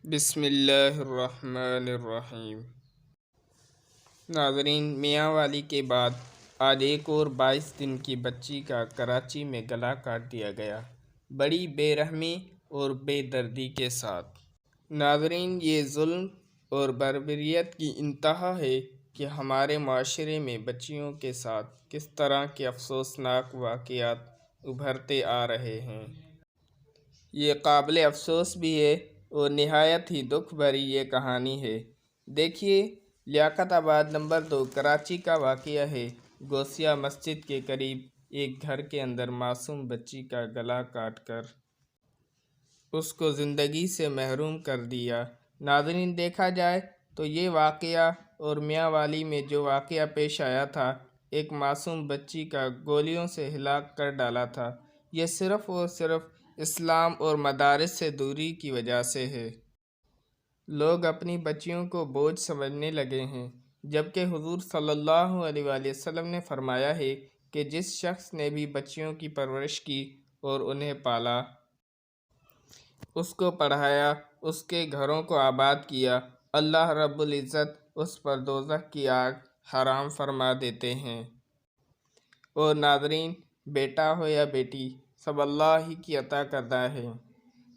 بسم اللہ الرحمن الرحیم۔ ناظرین، میاں والی کے بعد آج ایک اور 22 دن کی بچی کا کراچی میں گلا کاٹ دیا گیا، بڑی بے رحمی اور بے دردی کے ساتھ۔ ناظرین، یہ ظلم اور بربریت کی انتہا ہے کہ ہمارے معاشرے میں بچیوں کے ساتھ کس طرح کے افسوسناک واقعات ابھرتے آ رہے ہیں۔ یہ قابل افسوس بھی ہے اور نہایت ہی دکھ بھری یہ کہانی ہے۔ دیکھیے، لیاقت آباد نمبر 2 کراچی کا واقعہ ہے۔ گوسیہ مسجد کے قریب ایک گھر کے اندر معصوم بچی کا گلا کاٹ کر اس کو زندگی سے محروم کر دیا۔ ناظرین، دیکھا جائے تو یہ واقعہ اور میاں والی میں جو واقعہ پیش آیا تھا، ایک معصوم بچی کا گولیوں سے ہلاک کر ڈالا تھا، یہ صرف اور صرف اسلام اور مدارس سے دوری کی وجہ سے ہے۔ لوگ اپنی بچیوں کو بوجھ سمجھنے لگے ہیں، جبکہ حضور صلی اللہ علیہ وآلہ وسلم نے فرمایا ہے کہ جس شخص نے بھی بچیوں کی پرورش کی اور انہیں پالا، اس کو پڑھایا، اس کے گھروں کو آباد کیا، اللہ رب العزت اس پر دوزخ کی آگ حرام فرما دیتے ہیں۔ اور ناظرین، بیٹا ہو یا بیٹی، سب اللہ ہی کی عطا کردہ ہے۔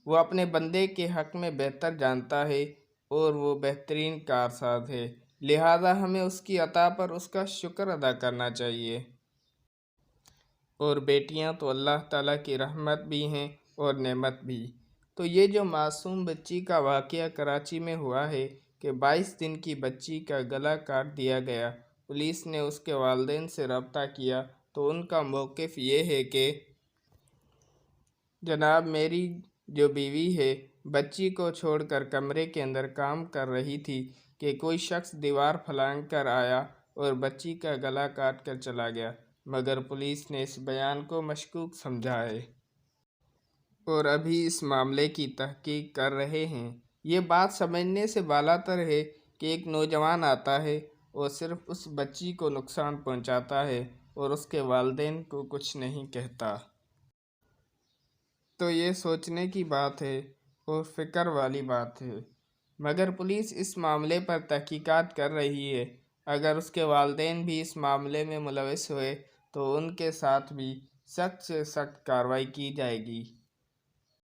وہ اپنے بندے کے حق میں بہتر جانتا ہے اور وہ بہترین کارساز ہے، لہٰذا ہمیں اس کی عطا پر اس کا شکر ادا کرنا چاہیے۔ اور بیٹیاں تو اللہ تعالیٰ کی رحمت بھی ہیں اور نعمت بھی۔ تو یہ جو معصوم بچی کا واقعہ کراچی میں ہوا ہے کہ 22 دن کی بچی کا گلا کاٹ دیا گیا، پولیس نے اس کے والدین سے رابطہ کیا تو ان کا موقف یہ ہے کہ جناب، میری جو بیوی ہے، بچی کو چھوڑ کر کمرے کے اندر کام کر رہی تھی کہ کوئی شخص دیوار پھلانگ کر آیا اور بچی کا گلا کاٹ کر چلا گیا، مگر پولیس نے اس بیان کو مشکوک سمجھا ہے اور ابھی اس معاملے کی تحقیق کر رہے ہیں۔ یہ بات سمجھنے سے بالاتر ہے کہ ایک نوجوان آتا ہے اور صرف اس بچی کو نقصان پہنچاتا ہے اور اس کے والدین کو کچھ نہیں کہتا۔ تو یہ سوچنے کی بات ہے اور فکر والی بات ہے، مگر پولیس اس معاملے پر تحقیقات کر رہی ہے۔ اگر اس کے والدین بھی اس معاملے میں ملوث ہوئے تو ان کے ساتھ بھی سخت سے سخت کارروائی کی جائے گی۔